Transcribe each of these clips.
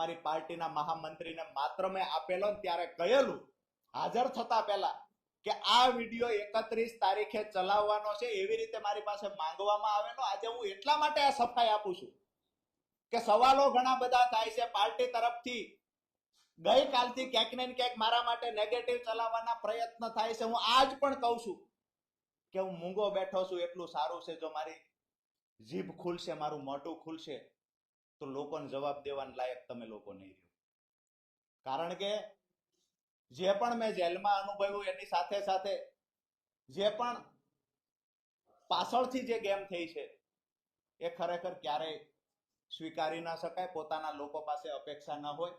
અમારી પાર્ટીના મહામંત્રીને માત્ર મેં આપેલો ત્યારે કહેલું હાજર થતા પહેલા કે આ વિડીયો 31 તારીખે ચલાવવાનો છે, એવી રીતે મારી પાસે માંગવામાં આવેલો. આજે હું એટલા માટે આ સફાઈ આપું છું કે સવાલો ઘણા બધા થાય છે પાર્ટી તરફથી. ગઈકાલથી ક્યાંક ને ક્યાંક મારા માટે નેગેટિવ ચલાવવાના પ્રયત્ન થાય છે. હું આજ પણ કહું છું કે હું મૂંગો બેઠો છું એટલું સારું છે. જો મારી જીભ ખુલશે, મારું મોઢું ખુલશે, તો લોકોને જવાબ દેવાના લાયક તમે લોકો નહીં રહ્યો. કારણ કે જે પણ મેં જેલમાં અનુભવ્યું એની સાથે સાથે જે પણ પાછળથી જે ગેમ થઈ છે એ ખરેખર ક્યારેય સ્વીકારી ના શકાય. પોતાના લોકો પાસે અપેક્ષા ન હોય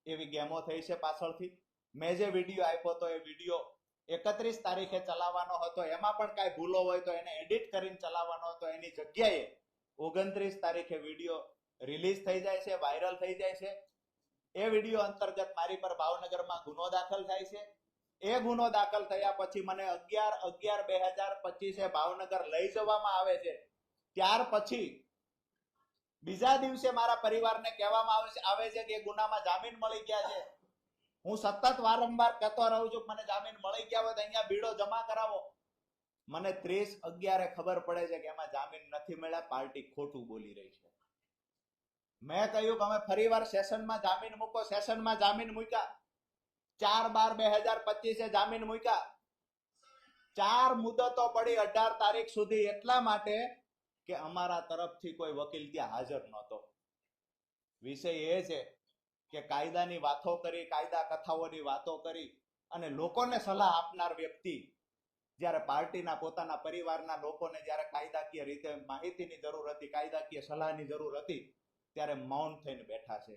એવી ગેમો થઈ છે પાછળથી. મેં જે વિડીયો આપ્યો હતો એ વિડીયો 31 તારીખે ચલાવવાનો હતો, એમાં પણ કાંઈ ભૂલો હોય તો એને એડિટ કરીને ચલાવવાનો હતો. એની જગ્યાએ 29 તારીખે વિડીયો રિલીઝ થઈ જાય છે, વાયરલ થઈ જાય છે. એ વિડીયો અંતર્ગત મારી પર ભાવનગરમાં ગુનો દાખલ થાય છે. એ ગુનો દાખલ થયા પછી મને 11/11/2025 ભાવનગર લઈ જવામાં આવે છે. ત્યાર પછી બીજા દિવસે મારા પરિવારને કહેવામાં આવે છે કે ગુનામાં જામીન મળી ગયા છે. હું સતત વારંવાર કહેતો રહું છું મને જામીન મળી ગયા હોય તો અહીંયા બીડો જમા કરાવો. મને 30/11 ખબર પડે છે કે એમાં જામીન નથી મળ્યા, પાર્ટી ખોટું બોલી રહી છે. મેં કહ્યું કે અમે ફરીવાર સેશનમાં જામીન મૂકો. સેશનમાં જામીન મૂક્યા. 4/12/2025 જામીન મૂક્યા. 4 મુદતો પડી 18 તારીખ સુધી, એટલા માટે કે અમારા તરફથી કોઈ વકીલ ત્યાં હાજર નહોતો. વિષય એ છે કે કાયદાની વાતો કરી, કાયદા કથાઓની વાતો કરી અને લોકોને સલાહ આપનાર વ્યક્તિ જ્યારે પાર્ટીના પોતાના પરિવારના લોકોને જ્યારે કાયદાકીય રીતે માહિતીની જરૂર હતી, કાયદાકીય સલાહની જરૂર હતી, ત્યારે મૌન થઈને બેઠા છે.